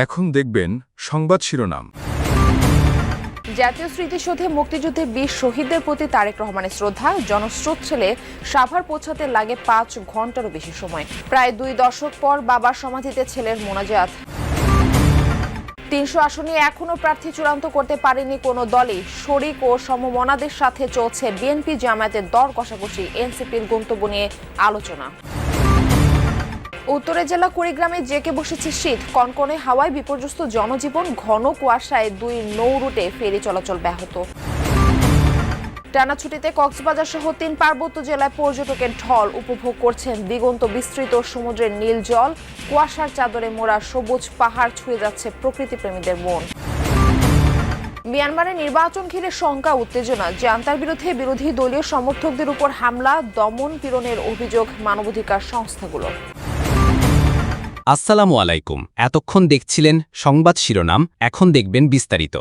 এখন দেখবেন সংবাদ শিরোনাম। জাতীয় স্মৃতিসৌধে মুক্তিযুদ্ধের ২০ শহীদদের প্রতি তারেক রহমানের শ্রদ্ধা। জনস্রোত ছেলে সাভার পৌঁছাতে লাগে ৫ ঘন্টারও বেশি সময়। প্রায় ২ দশক পর বাবার সমাধিতে ছেলের মোনাজাত। ৩০০ আসনে এখনো প্রার্থী চূড়ান্ত করতে পারেনি কোনো দলই। শরিক ও সমমনাদের সাথে চলছে বিএনপি জামায়াতের দর কষাকষি। এনসিপির গন্তব্য নিয়ে আলোচনা। উত্তরের জেলা কুড়িগ্রামে জেঁকে বসেছে শীত। কনকনে হাওয়ায় বিপর্যস্ত জনজীবন। ঘন কুয়াশায় ২ নৌ রুটে ফেরি চলাচল ব্যাহত। টানা ছুটিতে কক্সবাজার সহ ৩ পার্বত্য জেলায় পর্যটকের ঢল। উপভোগ করছেন দিগন্ত বিস্তৃত সমুদ্রের নীল জল। কুয়াশার চাদরে মোড়া সবুজ পাহাড় ছুঁয়ে যাচ্ছে প্রকৃতিপ্রেমীদের মন। মিয়ানমারে নির্বাচন ঘিরে শঙ্কা উত্তেজনা। জান্তার বিরুদ্ধে বিরোধী দলীয় সমর্থকদের উপর হামলা, দমন পীড়নের অভিযোগ মানবাধিকার সংস্থাগুলো। আসসালামু আলাইকুম। এতক্ষণ দেখছিলেন সংবাদ শিরোনাম, এখন দেখবেন বিস্তারিত।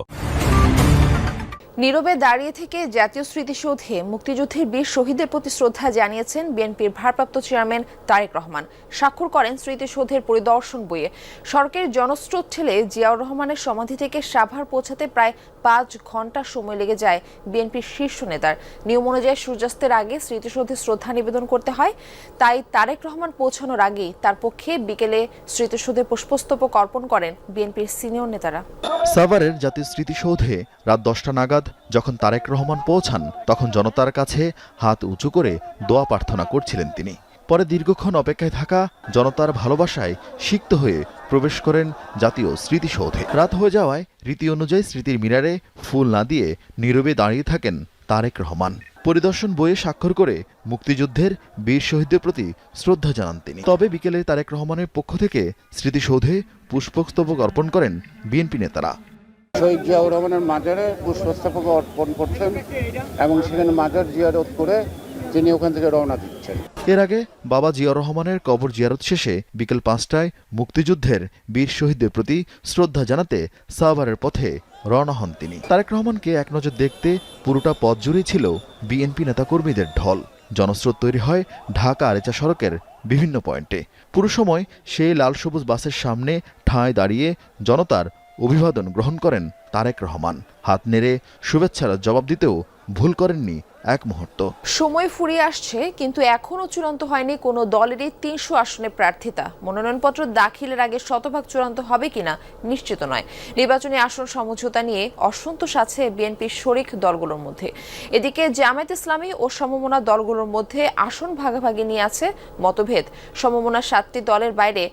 নীরবে দাঁড়িয়ে থেকে জাতীয় স্মৃতিসৌধে মুক্তিযুদ্ধের ২০ শহীদদের প্রতি শ্রদ্ধা জানিয়েছেন বিএনপির ভারপ্রাপ্ত চেয়ারম্যান তারেক রহমান। স্বাক্ষর করেন স্মৃতিসৌধের পরিদর্শন বইয়ে। সড়কের জনস্রোত ঠেলে জিয়াউর রহমানের সমাধি থেকে সাভার পৌঁছাতে প্রায় ৫ ঘন্টা সময় লেগে যায় বিএনপির শীর্ষ নেতার। নিয়ম অনুযায়ী সূর্যাস্তের আগে স্মৃতিসৌধে শ্রদ্ধা নিবেদন করতে হয়। তাই তারেক রহমান পৌঁছানোর আগেই তার পক্ষে বিকেলে স্মৃতিসৌধে পুষ্পস্তবক অর্পণ করেন বিএনপির সিনিয়র নেতারা। সাভারের জাতীয় স্মৃতিসৌধে রাত ১০টা নাগাদ যখন তারেক রহমান পৌঁছান, তখন জনতার কাছে হাত উঁচু করে দোয়া প্রার্থনা করছিলেন তিনি। পরে দীর্ঘক্ষণ অপেক্ষায় থাকা জনতার ভালোবাসায় সিক্ত হয়ে প্রবেশ করেন জাতীয় স্মৃতিসৌধে। রাত হয়ে যাওয়ায় রীতি অনুযায়ী স্মৃতির মিনারে ফুল না দিয়ে নীরবে দাঁড়িয়ে থাকেন তারেক রহমান। পরিদর্শন বইয়ে স্বাক্ষর করে মুক্তিযুদ্ধের বীর শহীদদের প্রতি শ্রদ্ধা জানান তিনি। তবে বিকেলে তারেক রহমানের পক্ষ থেকে স্মৃতিসৌধে পুষ্পস্তবক অর্পণ করেন বিএনপি নেতারা। শহীদ জিয়াউর রহমানের মাজারে পুষ্পস্তবক অর্পণ করছেন এবং সেখানে মাজার জিয়ারত করে তিনি ওখান থেকে রওনা দিচ্ছেন। এর আগে বাবা জিয়াউর রহমানের কবর জিয়ারত শেষে বিকেল ৫টায় মুক্তিযুদ্ধের বীর শহীদদের প্রতি শ্রদ্ধা জানাতে সাভারের পথে রওনা হন তিনি। তারেক রহমানকে এক নজর দেখতে পুরোটা পথ জুড়েই ছিল বিএনপি নেতাকর্মীদের ঢল। জনস্রোত তৈরি হয় ঢাকা আরেচা সড়কের বিভিন্ন পয়েন্টে। পুরো সময় সেই লাল সবুজ বাসের সামনে ঠাঁই দাঁড়িয়ে জনতার অভিবাদন গ্রহণ করেন তারেক রহমান। হাত নেড়ে শুভেচ্ছার জবাব দিতেও ভুল করেননি এক মুহূর্ত। সময় ফুরিয়ে আসছে, কিন্তু এখনও চূড়ান্ত হয়নি কোনো দলেরই ৩০০ আসনে প্রার্থিতা। মনোনয়নপত্র দাখিলের আগে শতভাগ চূড়ান্ত হবে কিনা নিশ্চিত নয়। নির্বাচনী আসন সমঝোতা নিয়ে অসন্তোষ আছে বিএনপির শরিক দলগুলোর মধ্যে। এদিকে জামায়াত ইসলামী ও সমমনা দলগুলোর মধ্যে আসন ভাগাভাগি নিয়ে আছে মতভেদ। সমমনা ৭টি দলের বাইরে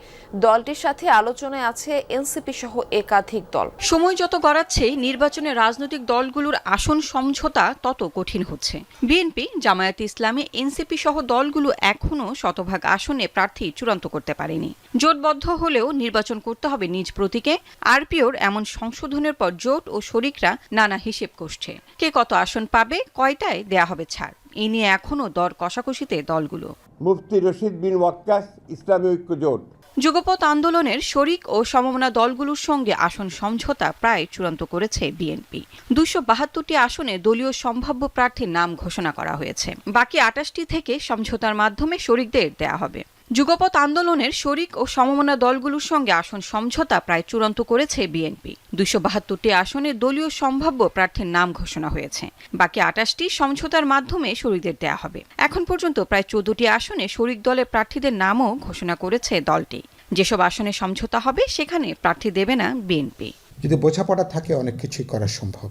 দলটির সাথে আলোচনায় আছে এনসিপি সহ একাধিক দল। সময় যত গড়াচ্ছে নির্বাচনে রাজনৈতিক দলগুলোর আসন সমঝোতা তত কঠিন হচ্ছে। বিএনপি, জামায়াত ইসলামী, এনসিপি সহ দলগুলো এখনও শতভাগ আসনে প্রার্থী চূড়ান্ত করতে পারেনি। জোটবদ্ধ হলেও নির্বাচন করতে হবে নিজ প্রতীকে। আরপিওর এমন সংশোধনের পর জোট ও শরিকরা নানা হিসেব কষছে। কে কত আসন পাবে, কয়টায় দেয়া হবে ছাড়, এই নিয়ে এখনও দর কষাকষিতে দলগুলো। মুফতি রশিদ বিন ওয়াক্কাস ইসলামী ঐক্য জোট যুগপৎ আন্দোলনের শরিক ও সমমনা দলগুলোর সঙ্গে আসন সমঝোতা প্রায় চূড়ান্ত করেছে বিএনপি। ২৭২টি আসনে দলীয় সম্ভাব্য প্রার্থীর নাম ঘোষণা করা হয়েছে। বাকি ২৮টি থেকে সমঝোতার মাধ্যমে শরিকদের দেয়া হবে। যুগপৎ আন্দোলনের শরিক ও সমমনা দলগুলোর সঙ্গে আসন সমঝোতা প্রায় চূড়ান্ত করেছে বিএনপি। ২৭২টি আসনে দলীয় সম্ভাব্য প্রার্থীর নাম ঘোষণা হয়েছে। বাকি ২৮টি সমঝোতার মাধ্যমে শরিকদের দেয়া হবে। এখন পর্যন্ত প্রায় ১৪টি আসনে শরিক দলের প্রার্থীদের নামও ঘোষণা করেছে দলটি। যেসব আসনে সমঝোতা হবে সেখানে প্রার্থী দেবে না বিএনপি। যদি বোঝাপড়া থাকে অনেক কিছুই করা সম্ভব।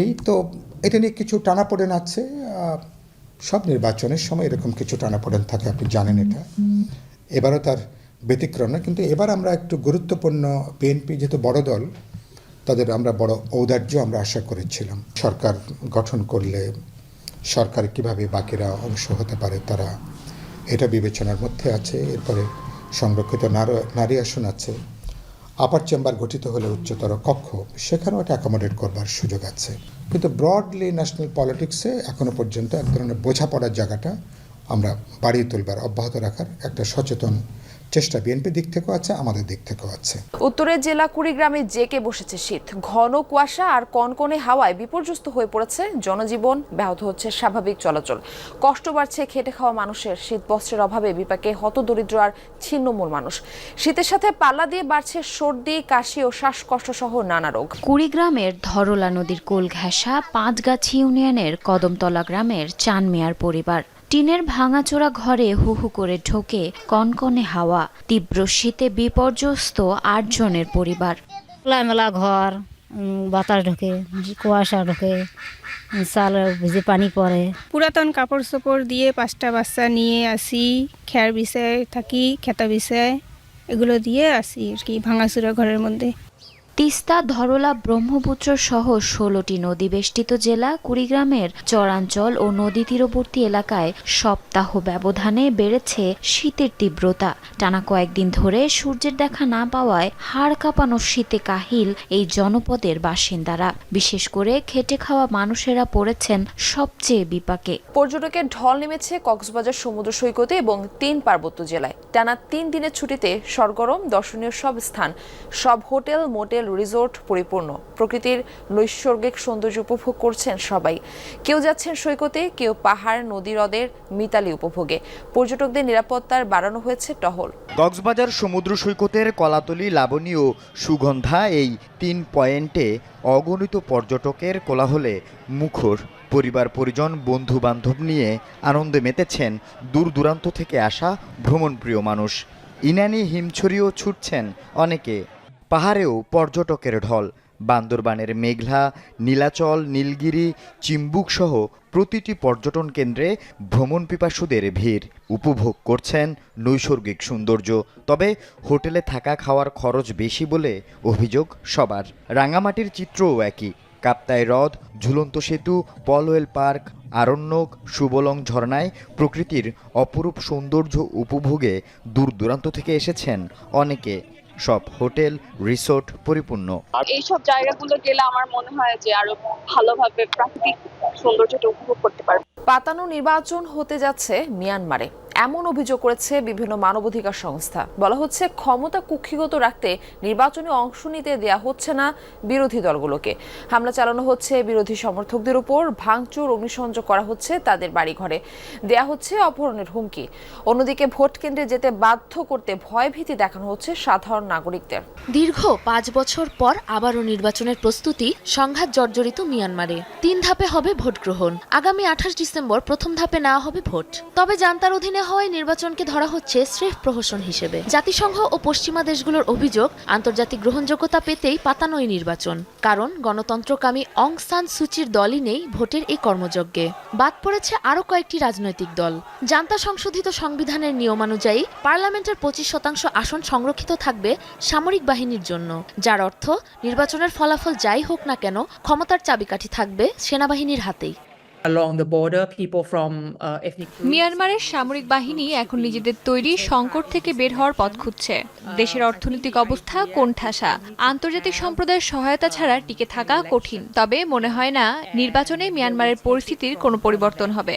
এই তো এটা নিয়ে কিছু টানাপোড়েন আছে। সব নির্বাচনের সময় এরকম কিছু টানাপোড়েন থাকে, আপনি জানেন এটা। এবারও তার ব্যতিক্রম না, কিন্তু এবার আমরা একটু গুরুত্বপূর্ণ, বিএনপি যেহেতু বড় দল, তাদের আমরা বড় ঔদার্য আমরা আশা করেছিলাম। সরকার গঠন করলে সরকার কিভাবে বাকিরা অংশ হতে পারে তারা এটা বিবেচনার মধ্যে আছে। এরপরে সংরক্ষিত নারী আসন আছে। আপার চেম্বার গঠিত হলে উচ্চতর কক্ষ, সেখানেও এটা অ্যাকোমোডেট করবার সুযোগ আছে। কিন্তু ব্রডলি ন্যাশনাল পলিটিক্সে এখনো পর্যন্ত এক ধরনের বোঝাপড়ার জায়গাটা আমরা বাড়িয়ে তুলবার, অব্যাহত রাখার একটা সচেতন চেষ্টা বিএনপির দিক থেকেও আছে, আমাদের দিক থেকেও আছে। উত্তরের জেলা কুড়িগ্রামে জেকে বসেছে শীত। ঘন কুয়াশা আর কনকনে হাওয়ায় বিপর্যস্ত হয়ে পড়েছে জনজীবন, ব্যাহত হচ্ছে স্বাভাবিক চলাচল। কষ্ট বাড়ছে খেটে খাওয়া মানুষের। শীত বস্ত্রের অভাবে বিপাকে হতদরিদ্র আর ছিন্নমূল মানুষ। শীতের সাথে পাল্লা দিয়ে বাড়ছে সর্দি, কাশি ও শ্বাসকষ্ট সহ নানা রোগ। কুড়িগ্রামের ধরলা নদীর কোল ঘেঁষা পাঁচগাছি ইউনিয়নের কদমতলা গ্রামের চান মিয়ার পরিবার। টিনের ভাঙাচোরা ঘরে হু হু করে ঢোকে কনকনে হাওয়া। তীব্র শীতে বিপর্যস্ত 8 জনের পরিবার। খোলামেলা ঘর, বাতাস ঢোকে, কুয়াশা ঢোকে, চাল ভিজে পানি পড়ে। পুরাতন কাপড় চোপড় দিয়ে 5টা বাচ্চা নিয়ে আসি, খেয়ার বিছায় থাকি, খেতা বিছায় এগুলো দিয়ে আসি আর কি, ভাঙাচোরা ঘরের মধ্যে। তিস্তা, ধরলা, ব্রহ্মপুত্র সহ 16টি নদী বেষ্টিত জেলা কুড়িগ্রামের চরাঞ্চল ও নদী তীরবর্তী এলাকায় সপ্তাহ ব্যবধানে বেড়েছে শীতের তীব্রতা। টানা কয়েকদিন ধরে সূর্যের দেখা না পাওয়ায় হাড় কাঁপানো শীতে কাহিল এই জনপদের বাসিন্দারা। বিশেষ করে খেটে খাওয়া মানুষেরা পড়েছেন সবচেয়ে বিপাকে। পর্যটকের ঢল নেমেছে কক্সবাজার সমুদ্র সৈকতে এবং 3 পার্বত্য জেলায়। টানা 3 দিনের ছুটিতে সরগরম দর্শনীয় সব স্থান, সব হোটেল, মোটেল, রিসোর্ট পরিপূর্ণ। প্রকৃতির নৈসর্গিক সৌন্দর্য উপভোগ করছেন সবাই। কেউ যাচ্ছেন সৈকতে, কেউ পাহাড়, নদী, হ্রদের মিতালি উপভোগে। পর্যটকদের নিরাপত্তার বাড়ানো হয়েছে টহল। কক্সবাজার সমুদ্র সৈকতের কলাতলি, লাবণী ও সুগন্ধা এই 3 পয়েন্টে অগণিত পর্যটকের কোলাহলে মুখর। পরিবার পরিজন, বন্ধু বান্ধব নিয়ে আনন্দে মেতেছেন দূর দূরান্ত থেকে আসা ভ্রমণপ্রিয় মানুষ। ইনানি হিমছড়িও ছুটছেন অনেকে। পাহাড়েও পর্যটকের ঢল। বান্দরবানের মেঘলা, নীলাচল, নীলগিরি, চিম্বুক সহ প্রতিটি পর্যটন কেন্দ্রে ভ্রমণ পিপাসুদের ভিড়। উপভোগ করছেন নৈসর্গিক সৌন্দর্য। তবে হোটেলে থাকা খাওয়ার খরচ বেশি বলে অভিযোগ সবার। রাঙামাটির চিত্রও একই। কাপ্তাই হ্রদ, ঝুলন্ত সেতু, পলওয়েল পার্ক, আরণ্যক, সুবলং ঝর্ণায় প্রকৃতির অপরূপ সৌন্দর্য উপভোগে দূর দূরান্ত থেকে এসেছেন অনেকে। সব হোটেল, রিসোর্ট পরিপূর্ণ। এইসব জায়গাগুলো গেলে আমার মনে হয় যে আরো ভালোভাবে প্রাকৃতিক সৌন্দর্যটা উপভোগ করতে পারবে। পাতানো নির্বাচন হতে যাচ্ছে মিয়ানমারে, এমন অভিযোগ করেছে বিভিন্ন মানবাধিকার সংস্থা। বলা হচ্ছে ক্ষমতা কুক্ষিগত রাখতে নির্বাচনে অংশ নিতে দেয়া হচ্ছে না বিরোধী দলগুলোকে। হামলা চালানো হচ্ছে বিরোধী সমর্থকদের উপর, ভাঙচুর, অগ্নিসংযোগ করা হচ্ছে তাদের বাড়িঘরে, দেয়া হচ্ছে অপহরণের হুমকি। অন্যদিকে ভোট কেন্দ্রে যেতে বাধ্য করতে ভয়ভীতি দেখানো হচ্ছে সাধারণ নাগরিকদের। দীর্ঘ 5 বছর পর আবারও নির্বাচনের প্রস্তুতি সংঘাত জর্জরিত মিয়ানমারে। 3 ধাপে হবে ভোট গ্রহণ। আগামী 28 ডিসেম্বর প্রথম ধাপে নেওয়া হবে ভোট। তবে জান্তার অধীনে হওয়ায় নির্বাচনকে ধরা হচ্ছে স্রেফ প্রহসন হিসেবে। জাতিসংঘ ও পশ্চিমা দেশগুলোর অভিযোগ, আন্তর্জাতিক গ্রহণযোগ্যতা পেতেই পাতানো এই নির্বাচন। কারণ গণতন্ত্রকামী অং সান সুচির দলই নেই ভোটের এই কর্মযজ্ঞে। বাদ পড়েছে আরও কয়েকটি রাজনৈতিক দল। জান্তা সংশোধিত সংবিধানের নিয়মানুযায়ী পার্লামেন্টের 25% আসন সংরক্ষিত থাকবে সামরিক বাহিনীর জন্য, যার অর্থ নির্বাচনের ফলাফল যাই হোক না কেন ক্ষমতার চাবিকাঠি থাকবে সেনাবাহিনীর হাতেই। মিয়ানমারের সামরিক বাহিনী এখন নিজেদের তৈরি সংকট থেকে বের হওয়ার পথ খুঁজছে। দেশের অর্থনৈতিক অবস্থা কোণঠাসা, আন্তর্জাতিক সম্প্রদায়ের সহায়তা ছাড়া টিকে থাকা কঠিন। তবে মনে হয় না নির্বাচনে মিয়ানমারের পরিস্থিতির কোনো পরিবর্তন হবে।